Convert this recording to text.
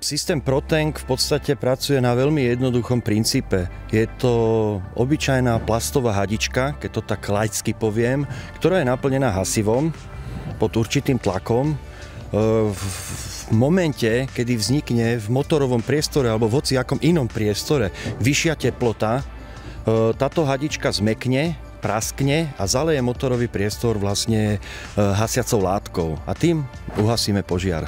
Systém ProTank v podstate pracuje na veľmi jednoduchom princípe. Je to obyčajná plastová hadička, keď to tak laicky poviem, ktorá je naplnená hasivom pod určitým tlakom. V momente, kedy vznikne v motorovom priestore alebo v hociakom inom priestore vyššia teplota, táto hadička zmäkne, praskne a zaleje motorový priestor vlastne hasiacou látkou a tým uhasíme požiar.